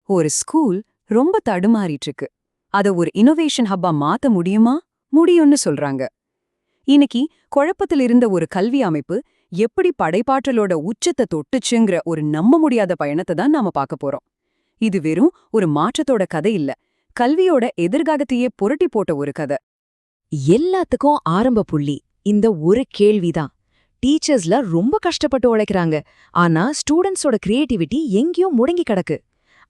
ஒரு ஸ்கூல் ரொம்ப தடுமாறிட்டு இருக்கு. அத ஒரு இன்னோவேஷன் ஹப்பா மாத்த முடியுமா? முடியும்னு சொல்றாங்க. இன்னைக்கு குழப்பத்தில் இருந்த ஒரு கல்வி அமைப்பு எப்படி படைப்பாற்றலோட உச்சத்தை தொட்டுச்சுங்கிற ஒரு நம்ப முடியாத பயணத்தை தான் நாம பார்க்க போறோம். இது வெறும் ஒரு மாற்றத்தோட கதை இல்ல, கல்வியோட எதிர்காலத்தையே புரட்டி போட்ட ஒரு கதை. எல்லாத்துக்கும் ஆரம்ப புள்ளி இந்த ஒரு கேள்விதான். டீச்சர்ஸ்ல ரொம்ப கஷ்டப்பட்டு உழைக்கிறாங்க, ஆனா ஸ்டூடெண்ட்ஸோட கிரியேட்டிவிட்டி எங்கேயோ முடங்கி கிடக்கு.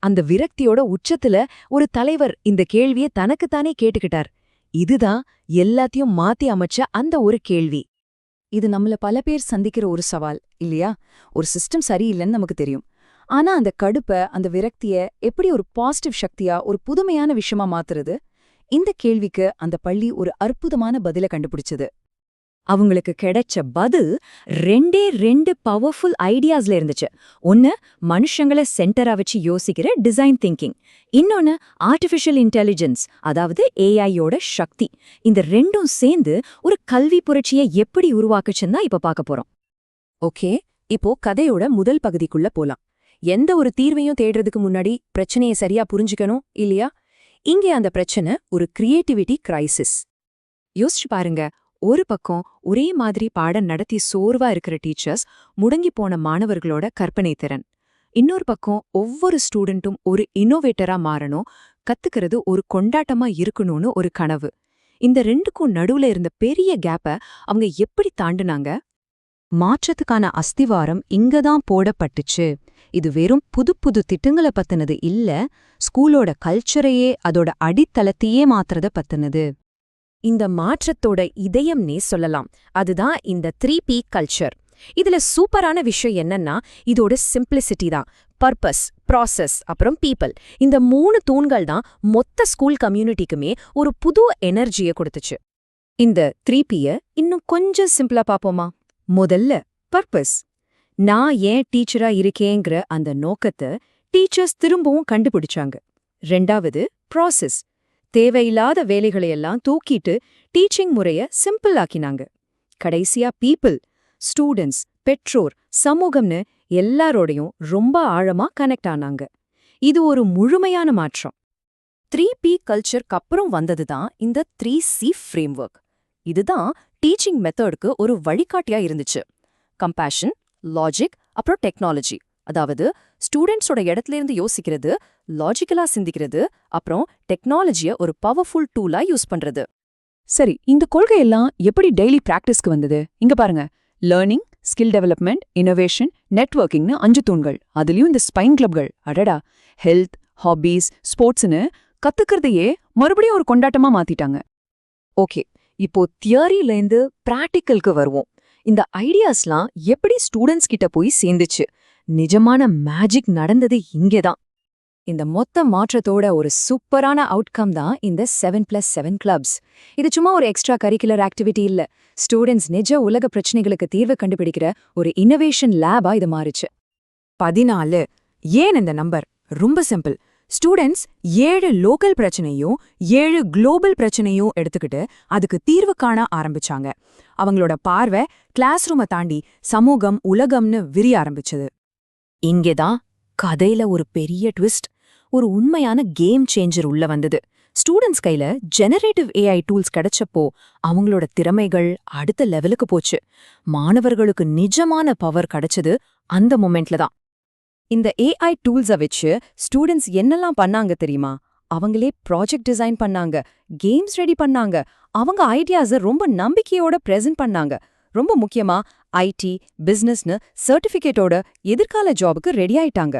அந்த விரக்தியோட உச்சத்துல ஒரு தலைவர் இந்த கேள்விய தனக்குத்தானே கேட்டுக்கிட்டார். இதுதான் எல்லாத்தையும் மாத்தி அமைச்ச அந்த ஒரு கேள்வி. இது நம்மள பல பேர் சந்திக்கிற ஒரு சவால் இல்லையா? ஒரு சிஸ்டம் சரியில்லைன்னு நமக்கு தெரியும். ஆனா அந்த கடுப்ப, அந்த விரக்திய எப்படி ஒரு பாசிட்டிவ் சக்தியா, ஒரு புதுமையான விஷயமா மாத்துறது? இந்த கேள்விக்கு அந்த பள்ளி ஒரு அற்புதமான பதில கண்டுபிடிச்சது. அவங்களுக்கு கிடைச்ச பதில் ரெண்டே ரெண்டு பவர்ஃபுல் ஐடியாஸ்ல இருந்துச்சு. ஒன்னு மனுஷங்கள சென்டரா வச்சு யோசிக்கிற டிசைன் திங்கிங், இன்னொன்னு ஆர்டிஃபிஷியல் இன்டெலிஜென்ஸ், அதாவது ஏஐயோட சக்தி. இந்த ரெண்டும் சேர்ந்து ஒரு கல்வி புரட்சியை எப்படி உருவாக்குச்சுன்னு தான் இப்ப பார்க்க போறோம். ஓகே, இப்போ கதையோட முதல் பகுதிக்குள்ள போலாம். எந்த ஒரு தீர்வையும் தேடுறதுக்கு முன்னாடி பிரச்சனையை சரியா புரிஞ்சுக்கணும் இல்லையா? இங்கே அந்த பிரச்சனை ஒரு கிரியேட்டிவிட்டி கிரைசிஸ். யோசிச்சு பாருங்க, ஒரு பக்கம் ஒரே மாதிரி பாடம் நடத்தி சோர்வா இருக்கிற டீச்சர்ஸ், முடங்கி போன மாணவர்களோட கற்பனை திறன். இன்னொரு பக்கம் ஒவ்வொரு ஸ்டூடெண்ட்டும் ஒரு இன்னோவேட்டரா மாறணும், கத்துக்கிறது ஒரு கொண்டாட்டமா இருக்கணும்னு ஒரு கனவு. இந்த ரெண்டுக்கும் நடுவுல இருந்த பெரிய கேப்ப அவங்க எப்படி தாண்டுனாங்க? மாற்றத்துக்கான அஸ்திவாரம் இங்கதான் போடப்பட்டுச்சு. இது வெறும் புது புது திட்டங்களை பத்தினது இல்ல, ஸ்கூலோட கல்ச்சரையே, அதோட அடித்தளத்தையே மாத்துறத பத்தினது. இந்த மாற்றத்தோட இதயம்னே சொல்லலாம். அதுதான் இந்த 3P கல்ச்சர். இதுல சூப்பரான விஷயம் என்னன்னா, இதோட சிம்பிளிசிட்டி தான். பர்பஸ், ப்ராசஸ், அப்புறம் பீப்பிள். இந்த 3 தூண்கள் தான் மொத்த ஸ்கூல் கம்யூனிட்டிக்குமே ஒரு புது எனர்ஜியை கொடுத்துச்சு. இந்த 3Pய இன்னும் கொஞ்சம் சிம்பிளா பாப்போமா? முதல்ல பர்பஸ். நான் ஏன் டீச்சரா இருக்கேங்கிற அந்த நோக்கத்தை டீச்சர்ஸ் திரும்பவும் கண்டுபிடிச்சாங்க. ரெண்டாவது ப்ராசஸ். தேவையில்லாத வேலைகளையெல்லாம் தூக்கிட்டு டீச்சிங் முறைய சிம்பிள் ஆக்கினாங்க. கடைசியா பீப்பிள், ஸ்டூடெண்ட்ஸ், பெற்றோர், சமூகம்னு எல்லாரோடையும் ரொம்ப ஆழமா கனெக்ட் ஆனாங்க. இது ஒரு முழுமையான மாற்றம். 3P கல்ச்சருக்கு அப்புறம் வந்ததுதான் இந்த 3C ஃப்ரேம்வொர்க். இதுதான் டீச்சிங் மெத்தடுக்கு ஒரு வழிகாட்டியா இருந்துச்சு. கம்பேஷன், லாஜிக், அப்புறம் டெக்னாலஜி. அதாவது ஸ்டூடெண்ட்ஸோட இடத்துலேருந்து யோசிக்கிறது, லாஜிக்கலா சிந்திக்கிறது, அப்புறம் டெக்னாலஜியை ஒரு பவர்ஃபுல் டூலா யூஸ் பண்றது. சரி, இந்த கொள்கையெல்லாம் எப்படி டெய்லி பிராக்டிஸ்க்கு வந்தது? இங்க பாருங்க, லேர்னிங், ஸ்கில் டெவலப்மெண்ட், இன்னோவேஷன், நெட்வொர்க்கிங்னு 5 தூண்கள். அதுலயும் இந்த ஸ்பைன் கிளப்கள், அடடா, ஹெல்த், ஹாபீஸ், ஸ்போர்ட்ஸ்னு கத்துக்கிறதையே மறுபடியும் ஒரு கொண்டாட்டமா மாத்திட்டாங்க. ஓகே, இப்போ தியரியிலேருந்து பிராக்டிக்கலுக்கு வருவோம். இந்த ஐடியாஸ்லாம் எப்படி ஸ்டூடெண்ட்ஸ் கிட்ட போய் சேர்ந்துச்சு? நிஜமான மேஜிக் நடந்தது இங்கேதான். இந்த மொத்த மாற்றத்தோட ஒரு சூப்பரான அவுட்கம் தான் இந்த 7+7 கிளப்ஸ். இது சும்மா ஒரு எக்ஸ்ட்ரா கரிக்குலர் ஆக்டிவிட்டி இல்ல, ஸ்டூடெண்ட்ஸ் நிஜ உலக பிரச்சனைகளுக்கு தீர்வு கண்டுபிடிக்கிற ஒரு இன்னோவேஷன் லேபா இது மாறிச்சு. 14. ஏன் இந்த நம்பர்? ரொம்ப சிம்பிள். ஸ்டூடெண்ட்ஸ் 7 லோக்கல் பிரச்சனையும் 7 குளோபல் பிரச்சனையும் எடுத்துக்கிட்டு அதுக்கு தீர்வு காண ஆரம்பிச்சாங்க. அவங்களோட பார்வை கிளாஸ் ரூமை தாண்டி சமூகம், உலகம்னு விரிய ஆரம்பிச்சது. இங்கேதான் கதையில ஒரு பெரிய ட்விஸ்ட், ஒரு உண்மையான கேம் சேஞ்சர் உள்ள வந்தது. ஸ்டூடெண்ட்ஸ் கையில ஜெனரேட்டிவ் ஏஐ டூல்ஸ் கிடைச்சப்போ அவங்களோட திறமைகள் அடுத்த லெவலுக்கு போச்சு. மாணவர்களுக்கு நிஜமான பவர் கிடைச்சது அந்த மொமெண்ட்ல தான். இந்த ஏஐ டூல்ஸை வச்சு ஸ்டூடெண்ட்ஸ் என்னெல்லாம் பண்ணாங்க தெரியுமா? அவங்களே ப்ராஜெக்ட் டிசைன் பண்ணாங்க, கேம்ஸ் ரெடி பண்ணாங்க, அவங்க ஐடியாஸை ரொம்ப நம்பிக்கையோட பிரசன்ட் பண்ணாங்க. ரொம்ப முக்கியமா ஐடி, பிசினஸ்னு சர்டிஃபிகேட்டோட எதிர்கால ஜாபுக்கு ரெடி ஆயிட்டாங்க.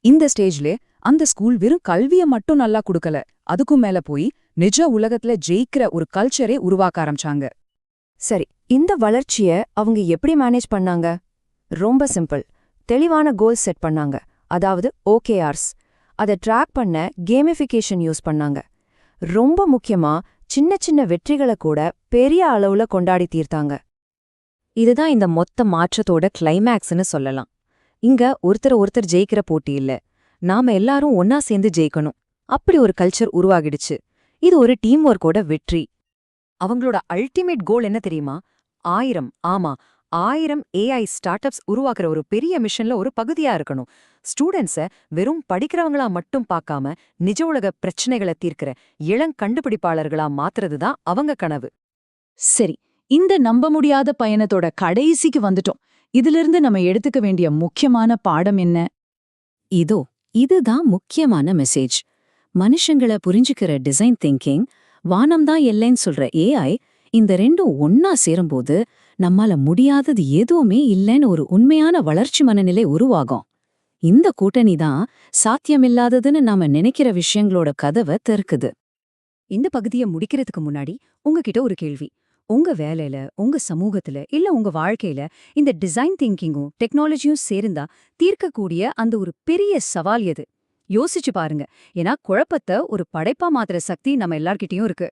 இந்த ஸ்டேஜ்ல அந்த ஸ்கூல் வெறும் கல்வியை மட்டும் நல்லா கொடுக்கல, அதுக்கும் மேல போய் நிஜ உலகத்துல ஜெயிக்கிற ஒரு கல்ச்சரே உருவாக்க ஆரம்பிச்சாங்க. சரி, இந்த வளர்ச்சிய அவங்க எப்படி மேனேஜ் பண்ணாங்க? ரொம்ப சிம்பிள். தெளிவான கோல் செட் பண்ணாங்க, அதாவது OKRs. அதை ட்ராக் பண்ண கேமிஃபிகேஷன் யூஸ் பண்ணாங்க. ரொம்ப முக்கியமா சின்ன சின்ன வெற்றிகளை கூட பெரிய அளவுல கொண்டாடி தீர்த்தாங்க. இதுதான் இந்த மொத்த மாற்றத்தோட கிளைமேக்ஸ்னு சொல்லலாம். இங்க ஒருத்தர் ஜெயிக்கிற போட்டி இல்ல, நாம எல்லாரும் ஒன்னா சேர்ந்து ஜெயிக்கணும். அப்படி ஒரு கல்ச்சர் உருவாகிடுச்சு. இது ஒரு டீம் ஒர்க்கோட வெற்றி. அவங்களோட அல்டிமேட் கோல் என்ன தெரியுமா? 1000, ஆமா 1000 ஏஐ ஸ்டார்ட் அப்ஸ் உருவாக்குற ஒரு பெரிய மிஷன்ல ஒரு பகுதியா இருக்கணும். ஸ்டூடெண்ட்ஸ வெறும் படிக்கிறவங்களா மட்டும் பார்க்காம நிஜ உலக பிரச்சனைகளை தீர்க்கிற இளங்கண்டுபிடிப்பாளர்களா மாத்துறது தான் அவங்க கனவு. சரி, இந்த நம்ப முடியாத பயணத்தோட கடைசிக்கு வந்துட்டோம். இதிலிருந்து நம்ம எடுத்துக்க வேண்டிய முக்கியமான பாடம் என்ன? இதுதான் முக்கியமான மெசேஜ். மனுஷங்கள புரிஞ்சுக்கிற டிசைன் திங்கிங், வானம்தான் எல்லைன்னு சொல்ற ஏஐ, இந்த ரெண்டும் ஒன்னா சேரும்போது நம்மால முடியாதது எதுவுமே இல்லைன்னு ஒரு உண்மையான வளர்ச்சி மனநிலை உருவாகும். இந்த கூட்டணி தான் சாத்தியமில்லாததுன்னு நாம நினைக்கிற விஷயங்களோட கதவை திறக்குது. இந்த பகுதியை முடிக்கிறதுக்கு முன்னாடி உங்ககிட்ட ஒரு கேள்வி. உங்க வேலையில, உங்க சமூகத்துல, இல்ல உங்க வாழ்க்கையில இந்த டிசைன் திங்கிங்கும் டெக்னாலஜியும் சேர்ந்தா தீர்க்கக்கூடிய அந்த ஒரு பெரிய சவால் எது? யோசிச்சு பாருங்க. ஏன்னா குழப்பத்தை ஒரு படைப்பா மாத்துற சக்தி நம்ம எல்லார்கிட்டயும் இருக்கு.